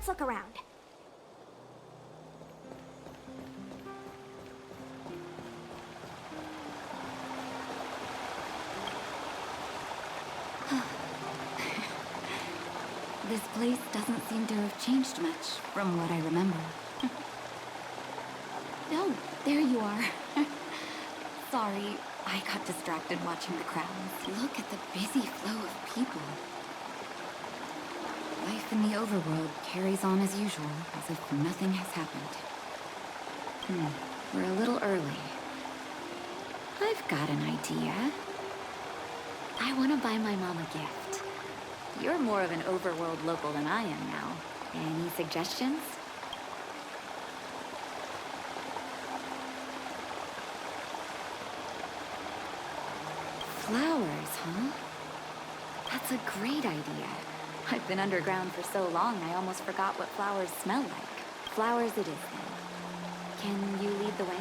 Let's look around. This place doesn't seem to have changed much from what I remember. Oh, there you are. Sorry, I got distracted watching the crowds. Look at the busy flow of people. Life in the overworld carries on as usual, as if nothing has happened. We're a little early. I've got an idea. I want to buy my mom a gift. You're more of an overworld local than I am now. Any suggestions? Flowers, huh? That's a great idea. I've been underground for so long, I almost forgot what flowers smell like. Flowers it is then. Can you lead the way?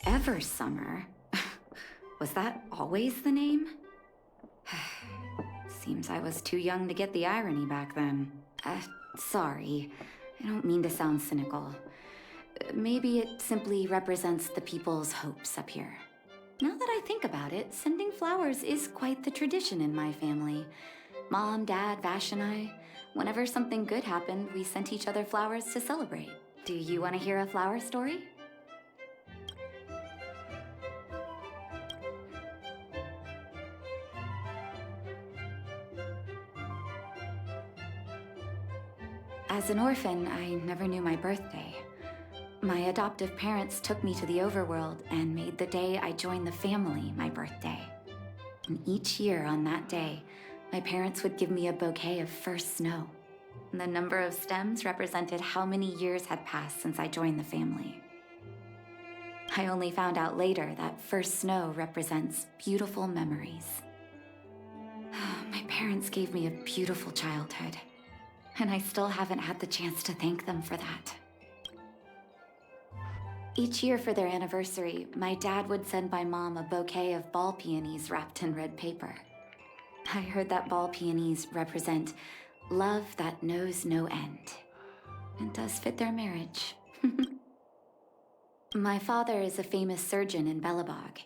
Ever Summer? Was that always the name? Seems I was too young to get the irony back then. Sorry. I don't mean to sound cynical. Maybe it simply represents the people's hopes up here. Now that I think about it, sending flowers is quite the tradition in my family. Mom, Dad, Vash, and I, whenever something good happened, we sent each other flowers to celebrate. Do you want to hear a flower story? As an orphan, I never knew my birthday. My adoptive parents took me to the overworld and made the day I joined the family my birthday. And each year on that day, my parents would give me a bouquet of first snow. And the number of stems represented how many years had passed since I joined the family. I only found out later that first snow represents beautiful memories. My parents gave me a beautiful childhood. And I still haven't had the chance to thank them for that. Each year for their anniversary, my dad would send my mom a bouquet of ball peonies wrapped in red paper. I heard that ball peonies represent love that knows no end. It does fit their marriage. My father is a famous surgeon in Belobog.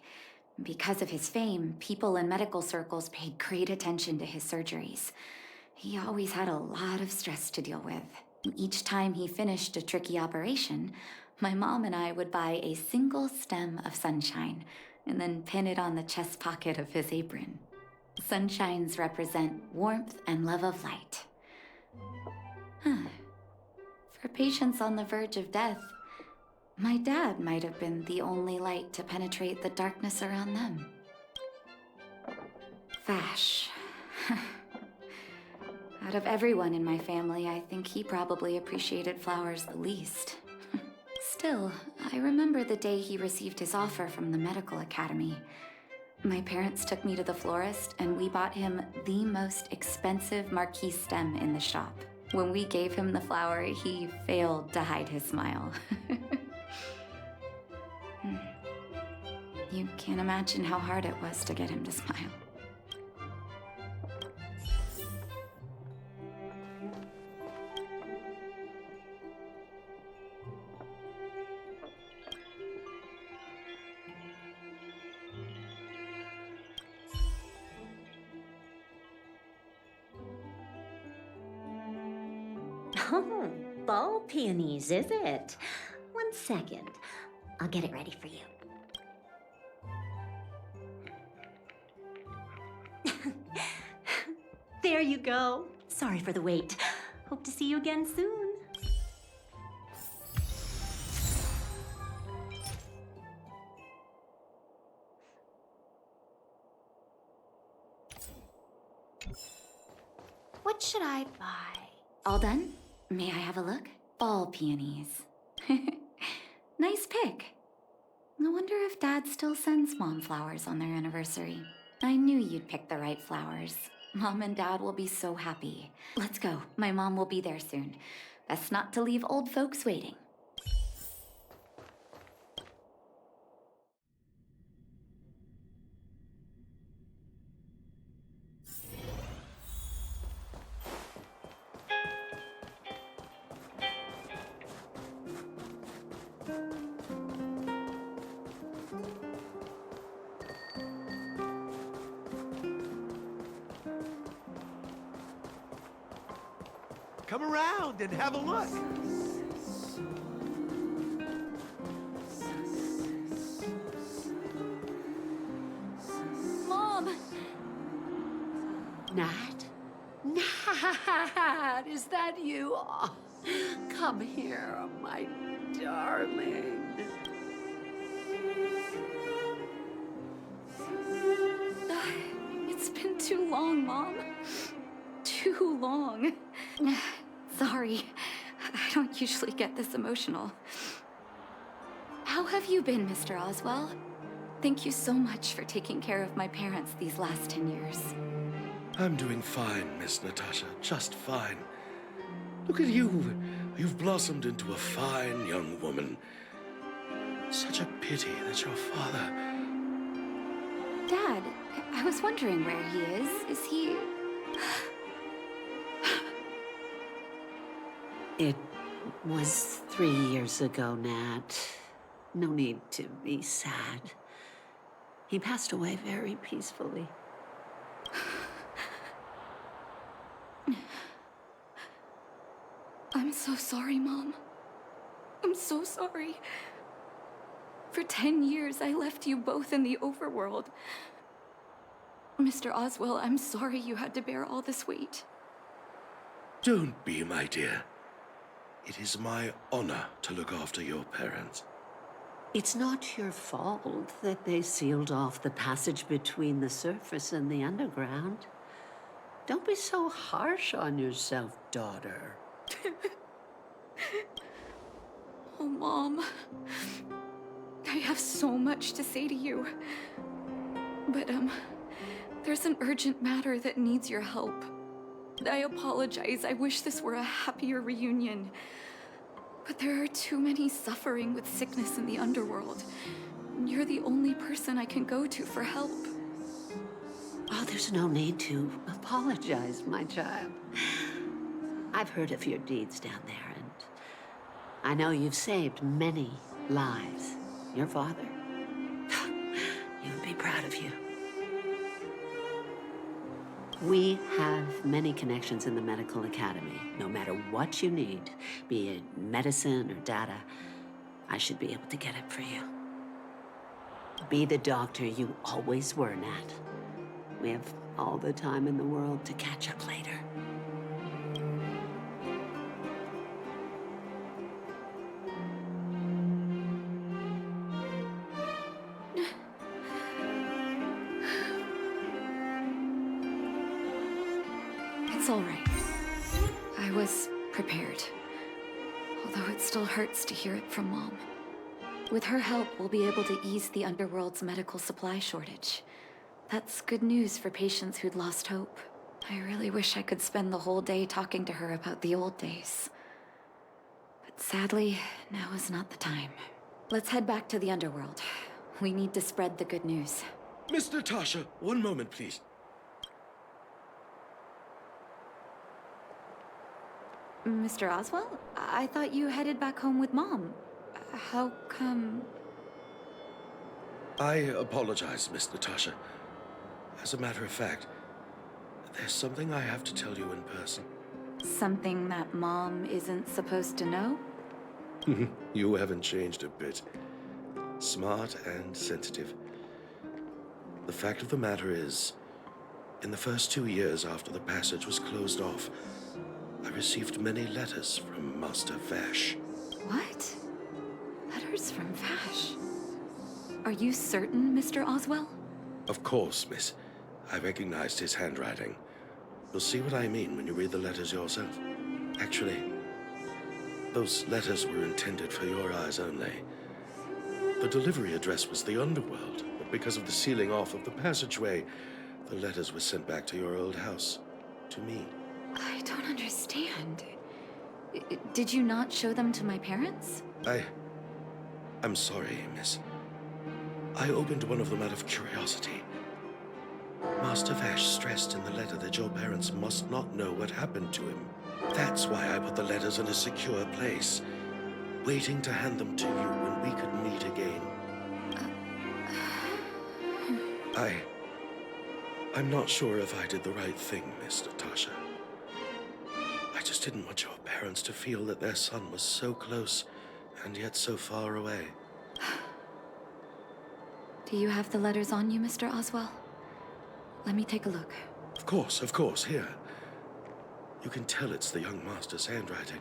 Because of his fame, people in medical circles paid great attention to his surgeries. He always had a lot of stress to deal with. Each time he finished a tricky operation, my mom and I would buy a single stem of sunshine and then pin it on the chest pocket of his apron. Sunshines represent warmth and love of light. For patients on the verge of death, my dad might have been the only light to penetrate the darkness around them. Vash. Out of everyone in my family, I think he probably appreciated flowers the least. Still, I remember the day he received his offer from the medical academy. My parents took me to the florist, and we bought him the most expensive marquee stem in the shop. When we gave him the flower, he failed to hide his smile. You can't imagine how hard it was to get him to smile. Oh, ball peonies, is it? 1 second. I'll get it ready for you. There you go. Sorry for the wait. Hope to see you again soon. What should I buy? All done? May I have a look? Ball peonies. Nice pick. I wonder if Dad still sends Mom flowers on their anniversary. I knew you'd pick the right flowers. Mom and Dad will be so happy. Let's go. My mom will be there soon. Best not to leave old folks waiting. Come around and have a look. Mom! Nat? Nat, is that you? Oh, come here, my darling. It's been too long, Mom. Too long. Sorry. I don't usually get this emotional. How have you been, Mr. Oswell? Thank you so much for taking care of my parents these last 10 years. I'm doing fine, Miss Natasha, just fine. Look at you. You've blossomed into a fine young woman. Such a pity that your father... Dad, I was wondering where he is. Is he... It was 3 years ago, Nat. No need to be sad. He passed away very peacefully. I'm so sorry, Mom. I'm so sorry. For 10 years, I left you both in the overworld. Mr. Oswell, I'm sorry you had to bear all this weight. Don't be, my dear. It is my honor to look after your parents. It's not your fault that they sealed off the passage between the surface and the underground. Don't be so harsh on yourself, daughter. Oh, Mom. I have so much to say to you. But, there's an urgent matter that needs your help. I apologize. I wish this were a happier reunion. But there are too many suffering with sickness in the underworld. You're the only person I can go to for help. Oh, there's no need to apologize, my child. I've heard of your deeds down there, and I know you've saved many lives. Your father, he would be proud of you. We have many connections in the medical academy. No matter what you need, be it medicine or data, I should be able to get it for you. Be the doctor you always were, Nat. We have all the time in the world to catch up later. It's all right. I was prepared. Although it still hurts to hear it from Mom. With her help, we'll be able to ease the underworld's medical supply shortage. That's good news for patients who'd lost hope. I really wish I could spend the whole day talking to her about the old days. But sadly, now is not the time. Let's head back to the underworld. We need to spread the good news. Miss Natasha, one moment, please. Mr. Oswell? I thought you headed back home with Mom. How come... I apologize, Miss Natasha. As a matter of fact, there's something I have to tell you in person. Something that Mom isn't supposed to know? You haven't changed a bit. Smart and sensitive. The fact of the matter is, in the first 2 years after the passage was closed off, I received many letters from Master Vash. What? Letters from Vash? Are you certain, Mr. Oswell? Of course, miss. I recognized his handwriting. You'll see what I mean when you read the letters yourself. Actually, Those letters were intended for your eyes only. The delivery address was the underworld, but because of the sealing off of the passageway, the letters were sent back to your old house. To me. I don't understand. Did you not show them to my parents? I'm sorry, miss. I opened one of them out of curiosity. Master Vash stressed in the letter that your parents must not know what happened to him. That's why I put the letters in a secure place, waiting to hand them to you when we could meet again. I'm not sure if I did the right thing, Miss Natasha. I just didn't want your parents to feel that their son was so close and yet so far away. Do you have the letters on you, Mr. Oswell? Let me take a look. Of course, here. You can tell it's the young master's handwriting.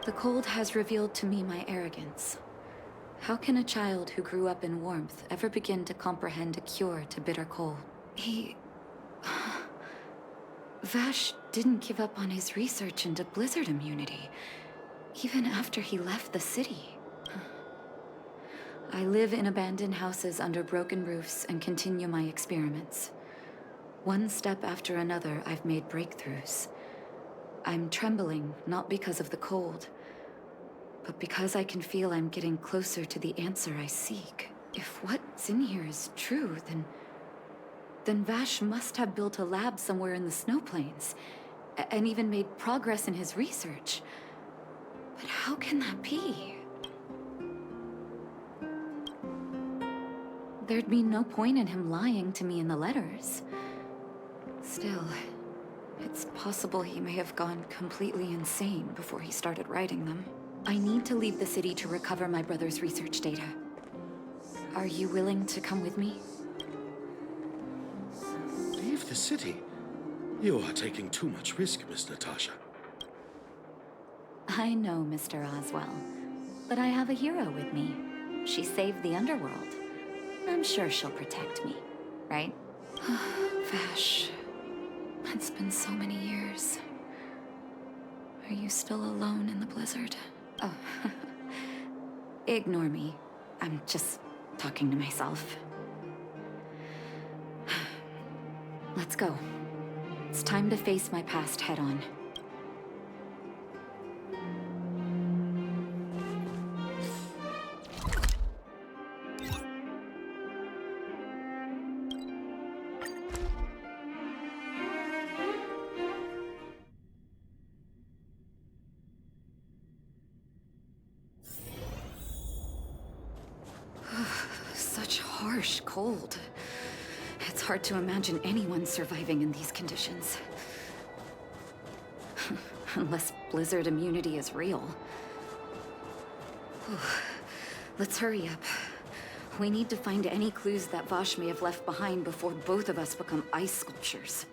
The cold has revealed to me my arrogance. How can a child who grew up in warmth ever begin to comprehend a cure to bitter cold? Vash didn't give up on his research into blizzard immunity, even after he left the city. I live in abandoned houses under broken roofs and continue my experiments. One step after another, I've made breakthroughs. I'm trembling, not because of the cold, but because I can feel I'm getting closer to the answer I seek. If what's in here is true, then Vash must have built a lab somewhere in the snow plains, and even made progress in his research. But how can that be? There'd be no point in him lying to me in the letters. Still, it's possible he may have gone completely insane before he started writing them. I need to leave the city to recover my brother's research data. Are you willing to come with me? Leave the city? You are taking too much risk, Miss Natasha. I know, Mr. Oswell, but I have a hero with me. She saved the underworld. I'm sure she'll protect me, right? Vash, it's been so many years. Are you still alone in the blizzard? Oh, ignore me. I'm just talking to myself. Let's go. It's time to face my past head-on. Such harsh cold. It's hard to imagine anyone surviving in these conditions. Unless blizzard immunity is real. Let's hurry up. We need to find any clues that Vash may have left behind before both of us become ice sculptures.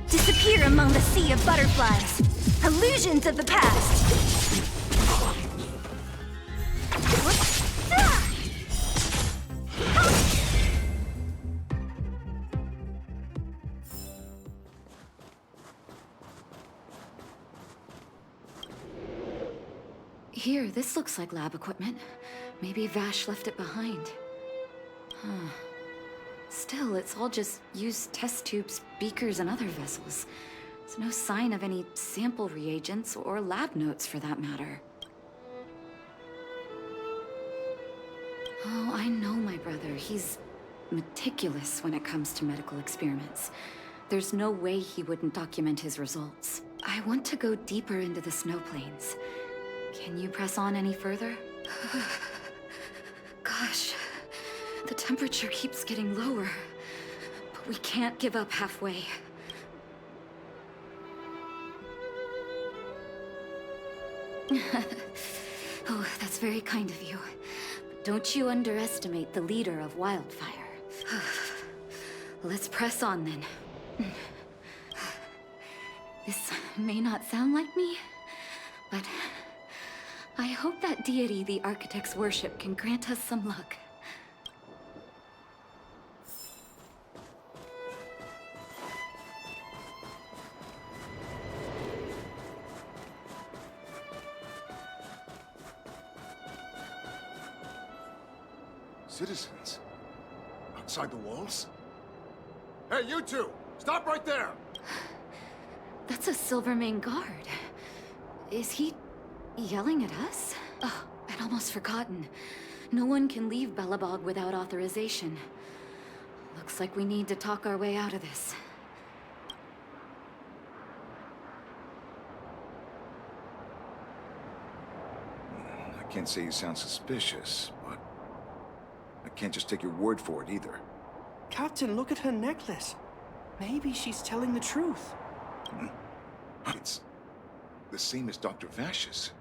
Disappear among the sea of butterflies. Illusions of the past. Here, this looks like lab equipment. Maybe Vash left it behind. Huh. Still, it's all just used test tubes, beakers, and other vessels. There's no sign of any sample reagents or lab notes for that matter. Oh, I know my brother. He's meticulous when it comes to medical experiments. There's no way he wouldn't document his results. I want to go deeper into the snow plains. Can you press on any further? Gosh, the temperature keeps getting lower, but we can't give up halfway. Oh, that's very kind of you. But don't you underestimate the leader of Wildfire. Let's press on then. This may not sound like me, but I hope that deity the architects worship can grant us some luck. Citizens? Outside the walls? Hey, you two! Stop right there! That's a Silvermane guard. Is he yelling at us? Oh, I'd almost forgotten. No one can leave Belobog without authorization. Looks like we need to talk our way out of this. I can't say you sound suspicious, but I can't just take your word for it either. Captain, look at her necklace. Maybe she's telling the truth. It's the same as Dr. Vash's.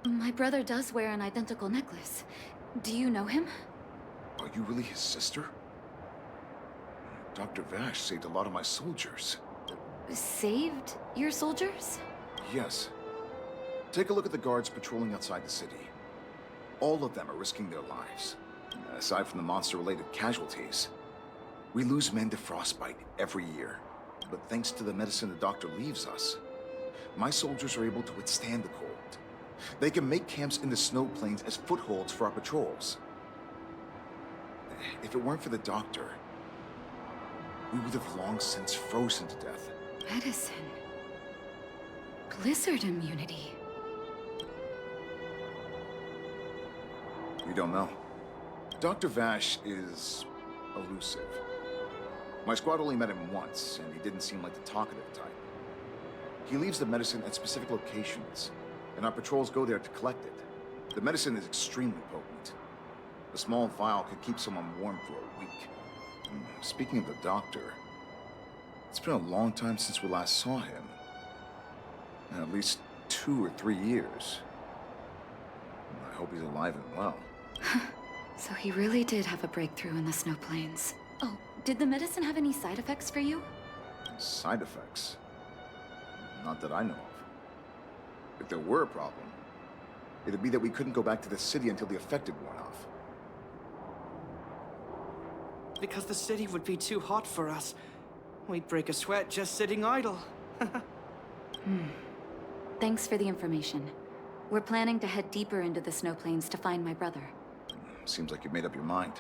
My brother does wear an identical necklace. Do you know him? Are you really his sister? Dr. Vash saved a lot of my soldiers. Saved your soldiers? Yes. Take a look at the guards patrolling outside the city. All of them are risking their lives. Aside from the monster-related casualties, we lose men to frostbite every year. But thanks to the medicine the doctor leaves us, my soldiers are able to withstand the cold. They can make camps in the snow plains as footholds for our patrols. If it weren't for the doctor, we would have long since frozen to death. Medicine. Blizzard immunity. We don't know. Dr. Vash is elusive. My squad only met him once, and he didn't seem like the talkative type. He leaves the medicine at specific locations, and our patrols go there to collect it. The medicine is extremely potent. A small vial could keep someone warm for a week. Speaking of the doctor, it's been a long time since we last saw him. At least 2 or 3 years. I hope he's alive and well. So he really did have a breakthrough in the snow plains. Oh, did the medicine have any side effects for you? Side effects? Not that I know of. If there were a problem, it'd be that we couldn't go back to the city until the effect had worn off. Because the city would be too hot for us. We'd break a sweat just sitting idle. Thanks for the information. We're planning to head deeper into the snow plains to find my brother. Seems like you've made up your mind.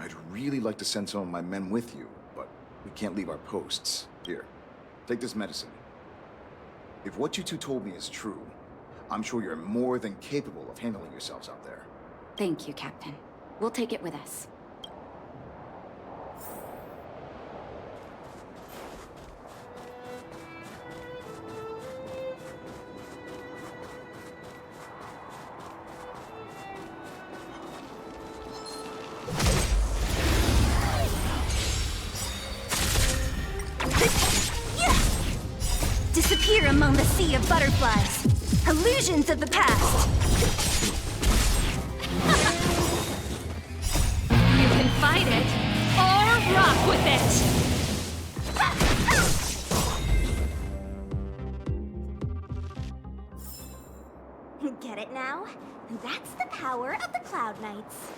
I'd really like to send some of my men with you, but we can't leave our posts. Here, take this medicine. If what you two told me is true, I'm sure you're more than capable of handling yourselves out there. Thank you, Captain. We'll take it with us. Disappear among the sea of butterflies. Illusions of the past. You can fight it, or run. That's the power of the Cloud Knights.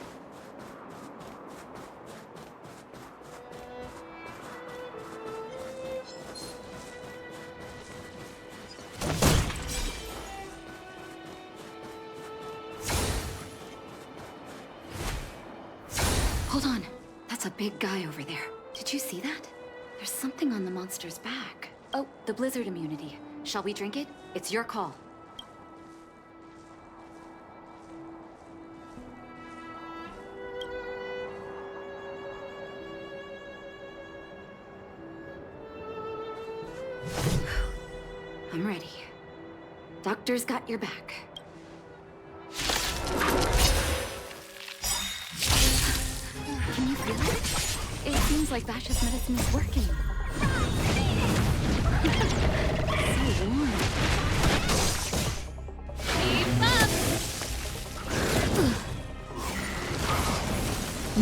Hold on. That's a big guy over there. Did you see that? There's something on the monster's back. Oh, the blizzard immunity. Shall we drink it? It's your call. I'm ready. Doctor's got your back. Can you feel it? It seems like Vash's medicine is working. So warm. Keep up!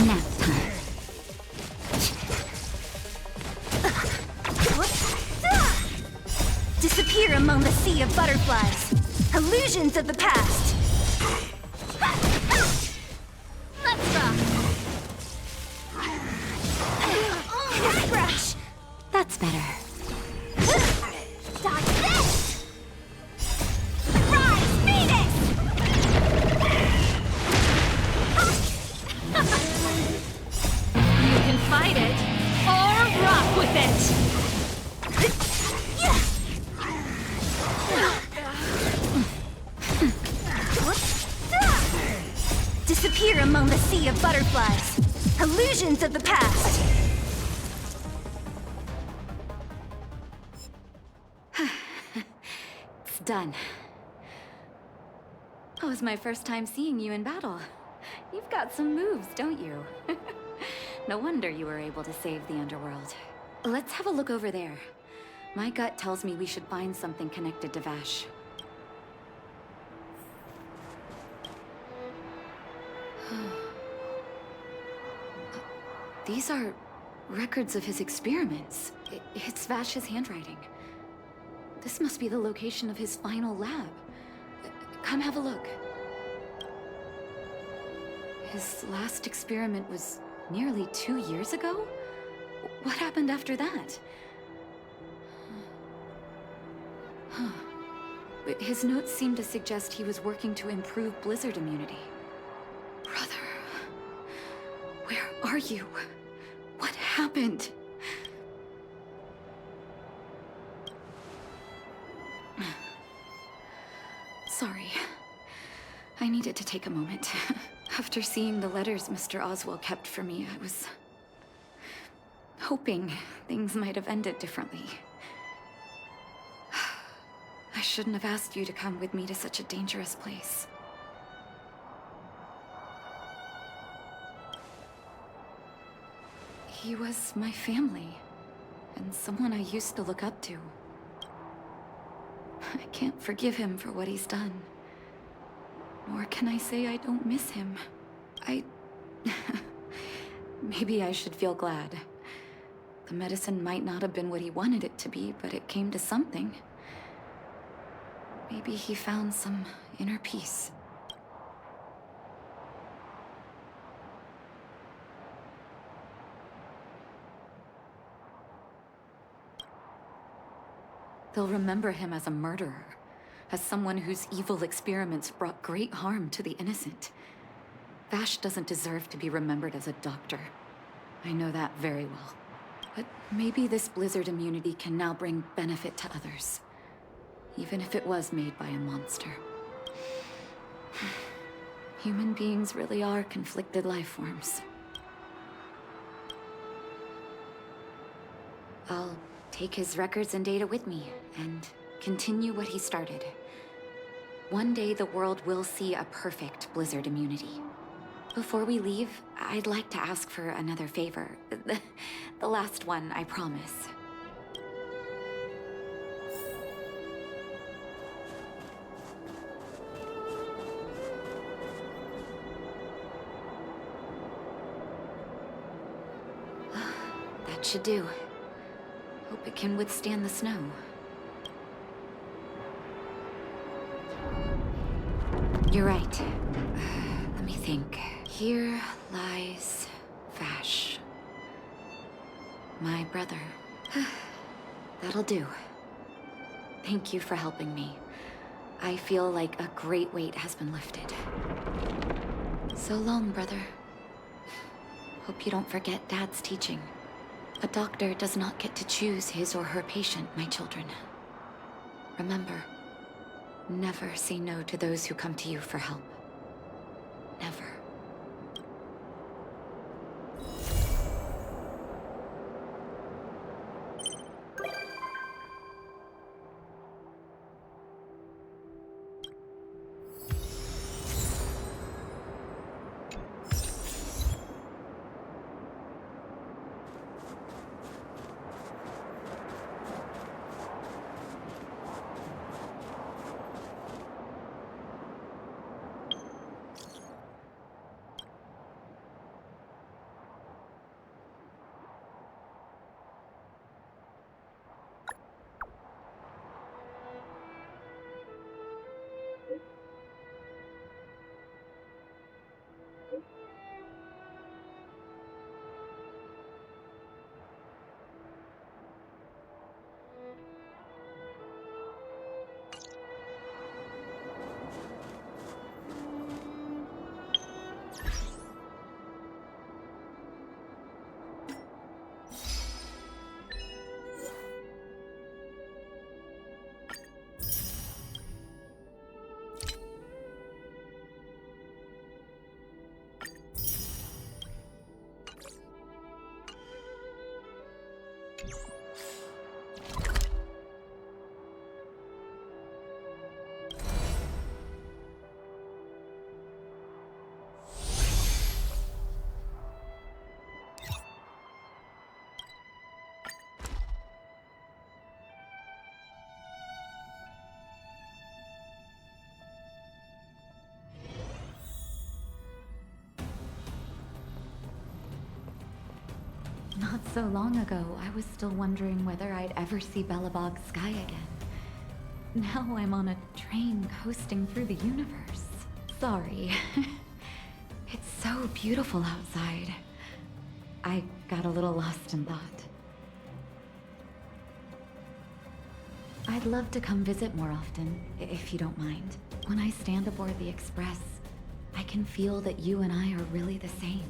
Nap time. Disappear among the sea of butterflies. Illusions of the past. Let's rock. Crash. That's better. Dodge this. Rise, Phoenix. You can fight it, or rock with it! Disappear among the sea of butterflies. Illusions of the past. It's done. Oh, it's my first time seeing you in battle. You've got some moves, don't you? No wonder you were able to save the underworld. Let's have a look over there. My gut tells me we should find something connected to Vash. These are records of his experiments. It's Vash's handwriting. This must be the location of his final lab. Come have a look. His last experiment was nearly 2 years ago? What happened after that? Huh. His notes seem to suggest he was working to improve blizzard immunity. Brother, where are you? What happened? Sorry. I needed to take a moment. After seeing the letters Mr. Oswell kept for me, I was hoping things might have ended differently. I shouldn't have asked you to come with me to such a dangerous place. He was my family, and someone I used to look up to. I can't forgive him for what he's done. Nor can I say I don't miss him. Maybe I should feel glad. The medicine might not have been what he wanted it to be, but it came to something. Maybe he found some inner peace. They'll remember him as a murderer, as someone whose evil experiments brought great harm to the innocent. Vash doesn't deserve to be remembered as a doctor. I know that very well. But maybe this blizzard immunity can now bring benefit to others, even if it was made by a monster. Human beings really are conflicted life forms. I'll take his records and data with me, and continue what he started. One day the world will see a perfect blizzard immunity. Before we leave, I'd like to ask for another favor. The last one, I promise. That should do. Hope it can withstand the snow. You're right. Here lies Vash. My brother. That'll do. Thank you for helping me. I feel like a great weight has been lifted. So long, brother. Hope you don't forget Dad's teaching. A doctor does not get to choose his or her patient, my children. Remember, never say no to those who come to you for help. Never. Not so long ago, I was still wondering whether I'd ever see Belobog's sky again. Now I'm on a train coasting through the universe. Sorry. It's so beautiful outside. I got a little lost in thought. I'd love to come visit more often, if you don't mind. When I stand aboard the Express, I can feel that you and I are really the same.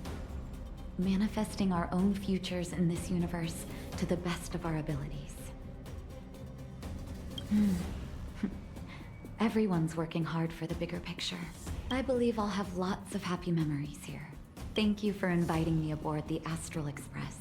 Manifesting our own futures in this universe to the best of our abilities. Everyone's working hard for the bigger picture. I believe I'll have lots of happy memories here. Thank you for inviting me aboard the Astral Express.